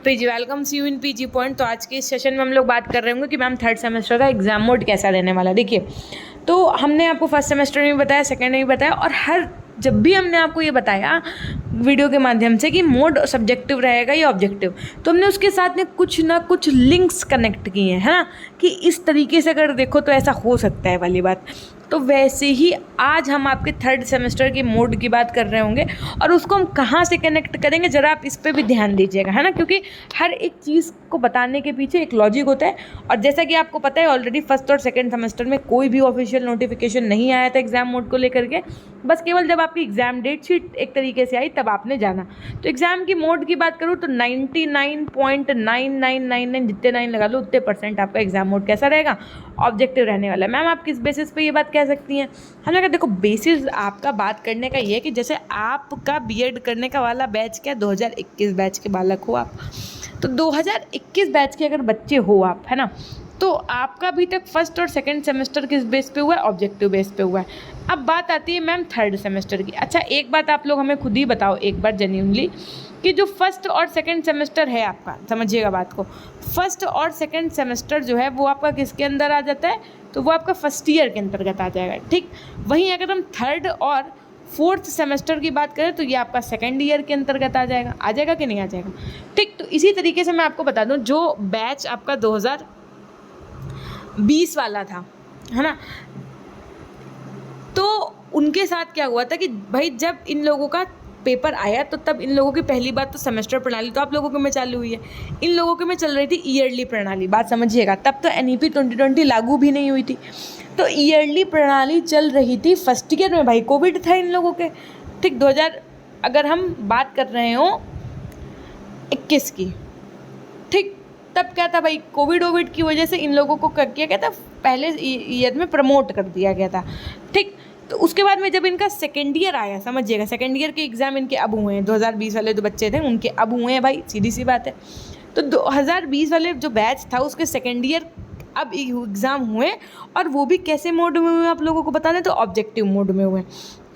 PG welcome see you in PG Point. तो आज के इस सेशन में हम लोग बात कर रहे होंगे कि मैम थर्ड सेमेस्टर का एग्जाम मोड कैसा रहने वाला है। देखिए, तो हमने आपको फर्स्ट सेमेस्टर में भी बताया, सेकेंड में भी बताया, और हर जब भी हमने आपको ये बताया वीडियो के माध्यम से कि मोड सब्जेक्टिव रहेगा या ऑब्जेक्टिव, तो हमने उसके साथ में कुछ ना कुछ लिंक्स कनेक्ट किए हैं, है ना, कि इस तरीके से अगर देखो तो ऐसा हो सकता है वाली बात। तो वैसे ही आज हम आपके थर्ड सेमेस्टर की मोड की बात कर रहे होंगे और उसको हम कहाँ से कनेक्ट करेंगे, ज़रा आप इस पर भी ध्यान दीजिएगा, है ना, क्योंकि हर एक चीज़ को बताने के पीछे एक लॉजिक होता है। और जैसा कि आपको पता है ऑलरेडी फर्स्ट और सेकेंड सेमेस्टर में कोई भी ऑफिशियल नोटिफिकेशन नहीं आया था एग्जाम मोड को लेकर के, बस केवल जब आपकी एग्जाम डेट शीट एक तरीके से आई तब आपने जाना। तो एग्जाम की मोड की बात करूँ तो 99.9999 जितने 9 लगा लो उतने % आपका एग्जाम मोड कैसा रहेगा, ऑब्जेक्टिव रहने वाला है। मैम आप किस बेसिस पे ये बात कह सकती हैं? हमने कहा देखो, बेसिस आपका बात करने का ये है कि जैसे आपका बीएड करने का वाला बैच क्या 2021 बैच के बालक हो आप, तो 2021 बैच के अगर बच्चे हो आप, है ना, तो आपका अभी तक फर्स्ट और सेकंड सेमेस्टर किस बेस पे हुआ है, ऑब्जेक्टिव बेस पे हुआ है। अब बात आती है मैम थर्ड सेमेस्टर की। अच्छा, एक बात आप लोग हमें खुद ही बताओ एक बार जेन्युइनली कि जो फर्स्ट और सेकंड सेमेस्टर है आपका, समझिएगा बात को, फर्स्ट और सेकंड सेमेस्टर जो है वो आपका किसके अंदर आ जाता है, तो वो आपका फर्स्ट ईयर के अंतर्गत आ जाएगा, ठीक। वहीं अगर हम थर्ड और फोर्थ सेमेस्टर की बात करें तो ये आपका सेकेंड ईयर के अंतर्गत आ जाएगा कि नहीं आ जाएगा, ठीक। तो इसी तरीके से मैं आपको बता दूं, जो बैच आपका 2020 वाला था, है ना, तो उनके साथ क्या हुआ था कि भाई जब इन लोगों का पेपर आया तो तब इन लोगों की पहली बात तो सेमेस्टर प्रणाली तो आप लोगों के में चालू हुई है, इन लोगों के में चल रही थी ईयरली प्रणाली। बात समझिएगा, तब तो एनईपी 2020 लागू भी नहीं हुई थी, तो ईयरली प्रणाली चल रही थी फर्स्ट ईयर में। भाई कोविड था इन लोगों के, ठीक, 2000 अगर हम बात कर रहे हो 21 की, ठीक, तब क्या था भाई, कोविड की वजह से इन लोगों को क्या किया गया था, पहले ईयर में प्रमोट कर दिया गया था, ठीक। तो उसके बाद में जब इनका सेकेंड ईयर आया, समझिएगा, सेकेंड ईयर के एग्ज़ाम इनके अब हुए हैं, 2020 वाले जो बच्चे थे उनके अब हुए हैं भाई, सीधी सी बात है। तो 2020 वाले जो बैच था उसके सेकेंड ईयर अब एग्ज़ाम हुए, और वो भी कैसे मोड में हुए आप लोगों को बता दें, तो ऑब्जेक्टिव मोड में हुए।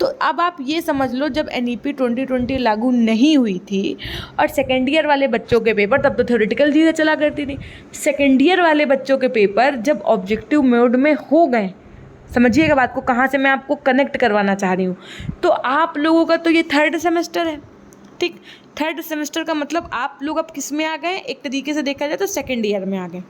तो अब आप ये समझ लो, जब एनईपी 2020 लागू नहीं हुई थी और सेकेंड ईयर वाले बच्चों के पेपर, तब तो थ्योरेटिकल चीज़ें चला करती थी, सेकेंड ईयर वाले बच्चों के पेपर जब ऑब्जेक्टिव मोड में हो गए, समझिएगा बात को, कहाँ से मैं आपको कनेक्ट करवाना चाह रही हूँ, तो आप लोगों का तो ये थर्ड सेमेस्टर है, ठीक। थर्ड सेमेस्टर का मतलब आप लोग अब किस में आ गए, एक तरीके से देखा जाए तो सेकेंड ईयर में आ गए,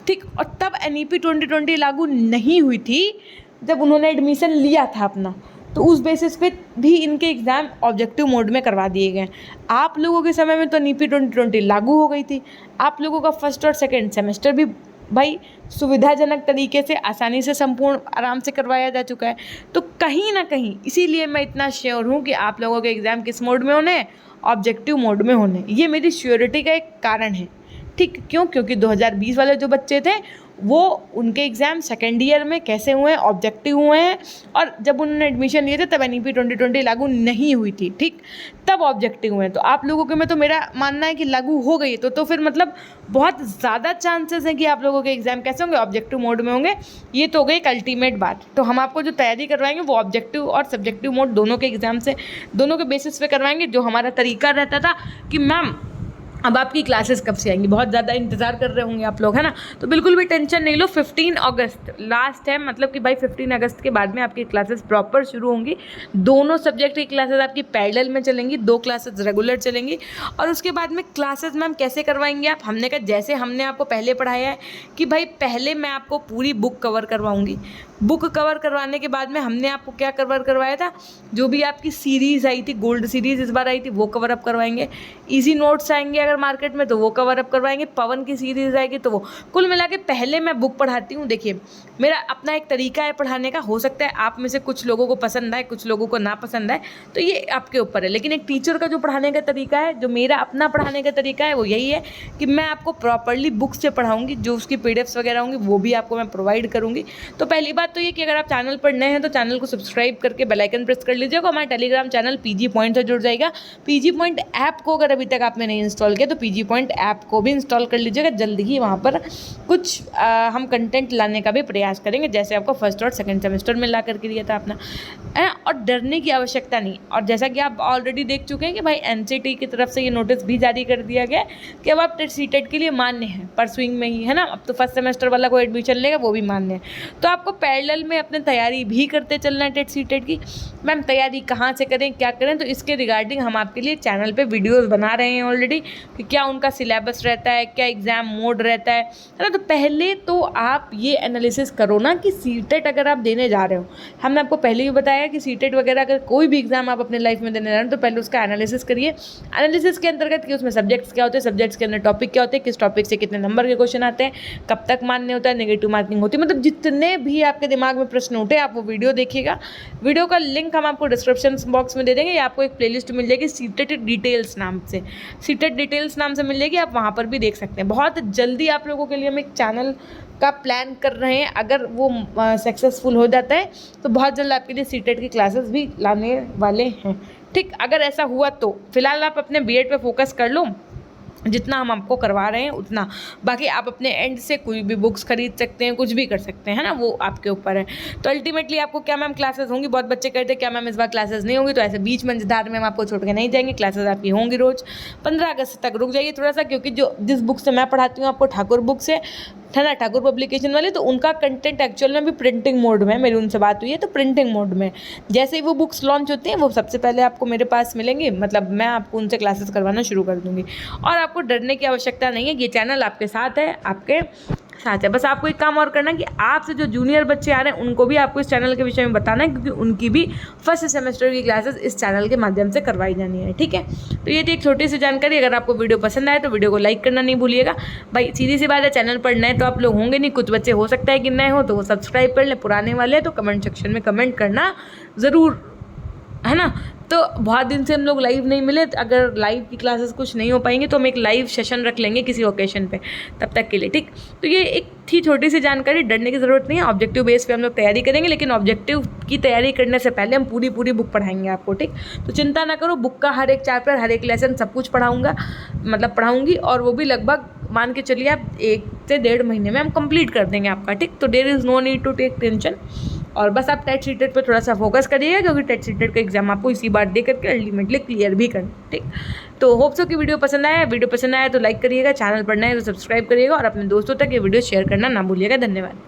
ठीक। और तब एनईपी 2020 लागू नहीं हुई थी जब उन्होंने एडमिशन लिया था अपना, तो उस बेसिस पे भी इनके एग्ज़ाम ऑब्जेक्टिव मोड में करवा दिए गए। आप लोगों के समय में तो एनईपी 2020 लागू हो गई थी, आप लोगों का फर्स्ट और सेकेंड सेमेस्टर भी भाई सुविधाजनक तरीके से आसानी से संपूर्ण आराम से करवाया जा चुका है। तो कहीं ना कहीं इसीलिए मैं इतना श्योर हूँ कि आप लोगों के एग्ज़ाम किस मोड में होने हैं, ऑब्जेक्टिव मोड में होने। ये मेरी श्योरिटी का एक कारण है, ठीक। क्यों? क्योंकि 2020 वाले जो बच्चे थे वो उनके एग्ज़ाम सेकेंड ईयर में कैसे हुए हैं, ऑब्जेक्टिव हुए हैं, और जब उन्होंने एडमिशन लिए थे तब एनईपी 2020 लागू नहीं हुई थी, ठीक, तब ऑब्जेक्टिव हुए हैं। तो आप लोगों के में तो मेरा मानना है कि लागू हो गई, तो फिर मतलब बहुत ज़्यादा चांसेस हैं कि आप लोगों के एग्ज़ाम कैसे होंगे, ऑब्जेक्टिव मोड में होंगे। ये तो हो गई एक अल्टीमेट बात। तो हम आपको जो तैयारी करवाएंगे वो ऑब्जेक्टिव और सब्जेक्टिव मोड दोनों के एग्ज़ाम से, दोनों के बेसिस पे करवाएंगे। जो हमारा तरीका रहता था कि मैम अब आपकी क्लासेस कब से आएंगी, बहुत ज़्यादा इंतज़ार कर रहे होंगे आप लोग, है ना, तो बिल्कुल भी टेंशन नहीं लो, 15 अगस्त लास्ट है, मतलब कि भाई 15 अगस्त के बाद में आपकी क्लासेस प्रॉपर शुरू होंगी। दोनों सब्जेक्ट की क्लासेस आपकी पैरेलल में चलेंगी, 2 क्लासेस रेगुलर चलेंगी। और उसके बाद में क्लासेस मैम कैसे करवाएंगे आप, हमने कहा जैसे हमने आपको पहले पढ़ाया है कि भाई पहले मैं आपको पूरी बुक कवर करवाऊँगी, बुक कवर करवाने के बाद में हमने आपको क्या कवर करवाया था, जो भी आपकी सीरीज़ आई थी, गोल्ड सीरीज़ इस बार आई थी, वो कवर अप करवाएंगे। इजी नोट्स आएंगे अगर मार्केट में तो वो कवर अप करवाएंगे, पवन की सीरीज़ आएगी तो वो। कुल मिला के पहले मैं बुक पढ़ाती हूँ। देखिए, मेरा अपना एक तरीका है पढ़ाने का, हो सकता है आप में से कुछ लोगों को पसंद आए, कुछ लोगों को ना पसंद आए, तो ये आपके ऊपर है। लेकिन एक टीचर का जो पढ़ाने का तरीका है, जो मेरा अपना पढ़ाने का तरीका है, वो यही है कि मैं आपको प्रॉपरली बुक से पढ़ाऊँगी, जो उसकी पीडीएफ्स वगैरह होंगी वो भी आपको मैं प्रोवाइड करूँगी। तो पहली बात तो ये कि अगर आप चैनल पर नए हैं तो चैनल को सब्सक्राइब करके बेल आइकन प्रेस कर लीजिएगा। हमारा टेलीग्राम चैनल पीजी पॉइंट से जुड़ जाएगा। पीजी पॉइंट ऐप को अगर अभी तक आपने नहीं इंस्टॉल किया तो पीजी पॉइंट ऐप को भी इंस्टॉल कर लीजिएगा। जल्दी ही वहाँ पर कुछ हम कंटेंट लाने का भी प्रयास करेंगे, जैसे आपको फर्स्ट और सेकंड सेमेस्टर में ला करके दिया था अपना, है। और डरने की आवश्यकता नहीं। और जैसा कि आप ऑलरेडी देख चुके हैं कि भाई एनसीटी की तरफ से ये नोटिस भी जारी कर दिया गया कि अब आप सीटेट के लिए मान्य हैं, परसुइंग में ही, है ना। अब तो फर्स्ट सेमेस्टर वाला कोई एडमिशन लेगा वो भी मान्य है। तो आपको पैरेलल में अपने तैयारी भी करते चलना है टेट सीटेट की। मैम तैयारी कहाँ से करें, क्या करें, तो इसके रिगार्डिंग हम आपके लिए चैनल पे वीडियोस बना रहे हैं ऑलरेडी कि क्या उनका सिलेबस रहता है, क्या एग्ज़ाम मोड रहता है ना। तो पहले तो आप ये एनालिसिस करो ना कि सीटेट अगर आप देने जा रहे हो, हमने आपको पहले भी बताया कि सीटेट वगैरह अगर कोई भी एग्जाम आप अपने लाइफ में देने जा रहे हो तो पहले उसका एनालिसिस करिए। एनालिसिस के अंतर्गत कि उसमें सब्जेक्ट्स क्या होते हैं, सब्जेक्ट्स के अंदर टॉपिक क्या होते हैं, किस टॉपिक से कितने नंबर के क्वेश्चन आते हैं, कब तक मान्य होता है, नेगेटिव मार्किंग होती है, मतलब जितने भी आपके दिमाग में प्रश्न उठे आप वो वीडियो देखिएगा। वीडियो का लिंक हम आपको डिस्क्रिप्शन बॉक्स में दे देंगे, या आपको एक प्लेलिस्ट मिल जाएगी सीटेट डिटेल्स नाम से, सीटेट डिटेल्स नाम से मिल जाएगी, आप वहाँ पर भी देख सकते हैं। बहुत जल्दी आप लोगों के लिए हम एक चैनल का प्लान कर रहे हैं, अगर वो सक्सेसफुल हो जाता है तो बहुत जल्द आपके लिए सीटेट की क्लासेस भी लाने वाले हैं। ठीक, अगर ऐसा हुआ तो फिलहाल आप अपने बीएड पे फोकस कर लो, जितना हम आपको करवा रहे हैं उतना। बाकी आप अपने एंड से कोई भी बुक्स खरीद सकते हैं, कुछ भी कर सकते हैं, है ना, वो आपके ऊपर है। तो अल्टीमेटली आपको क्या मैम क्लासेस होंगी, बहुत बच्चे कहते हैं क्या मैम इस बार क्लासेस नहीं होंगी, तो ऐसे बीच मंझधार में हम आपको छोड़ के नहीं जाएंगे, क्लासेस आपकी होंगी रोज़। 15 अगस्त तक रुक जाइए थोड़ा सा, क्योंकि जो जिस बुक से मैं पढ़ाती हूँ आपको ठाकुर बुक से, है ना, ठाकुर पब्लिकेशन वाले, तो उनका कंटेंट एक्चुअल में भी प्रिंटिंग मोड में है। मेरी उनसे बात हुई है तो प्रिंटिंग मोड में जैसे ही वो बुक्स लॉन्च होती हैं वो सबसे पहले आपको मेरे पास मिलेंगी, मतलब मैं आपको उनसे क्लासेस करवाना शुरू कर दूँगी। और आपको डरने की आवश्यकता नहीं है, ये चैनल आपके साथ है, आपके साथ है। बस आपको एक काम और करना है कि आपसे जो जूनियर बच्चे आ रहे हैं उनको भी आपको इस चैनल के विषय में बताना है, क्योंकि उनकी भी फर्स्ट सेमेस्टर की क्लासेस इस चैनल के माध्यम से करवाई जानी है। ठीक है, तो ये थी एक छोटी सी जानकारी। अगर आपको वीडियो पसंद आए तो वीडियो को लाइक करना नहीं भूलिएगा। भाई सीधी सी बात है, चैनल पर नए तो आप लोग होंगे नहीं, कुछ बच्चे हो सकता है कि नए हो तो वो सब्सक्राइब कर लें, पुराने वाले तो कमेंट सेक्शन में कमेंट करना ज़रूर, है ना। तो बहुत दिन से हम लोग लाइव नहीं मिले, अगर लाइव की क्लासेस कुछ नहीं हो पाएंगी तो हम एक लाइव सेशन रख लेंगे किसी ओकेशन पे, तब तक के लिए। ठीक, तो ये एक थी छोटी सी जानकारी, डरने की ज़रूरत नहीं है। ऑब्जेक्टिव बेस पे हम लोग तैयारी करेंगे, लेकिन ऑब्जेक्टिव की तैयारी करने से पहले हम पूरी बुक पढ़ाएंगे आपको। ठीक, तो चिंता ना करो, बुक का हर एक चैप्टर, हर एक लेसन सब कुछ पढ़ाऊँगा, मतलब पढ़ाऊँगी, और वो भी लगभग मान के चलिए आप 1 से 1.5 महीने में हम कंप्लीट कर देंगे आपका। ठीक, तो there is no need to take tension. और बस आप टेट सीटेट पे थोड़ा सा फोकस करिएगा, क्योंकि टेट सीटेट का एग्जाम आपको इसी बार दे करके अल्टीमेटली क्लियर भी करना। ठीक, तो होप सो कि वीडियो पसंद आया तो लाइक करिएगा, चैनल पर नए तो सब्सक्राइब करिएगा, और अपने दोस्तों तक ये वीडियो शेयर करना ना भूलिएगा। धन्यवाद।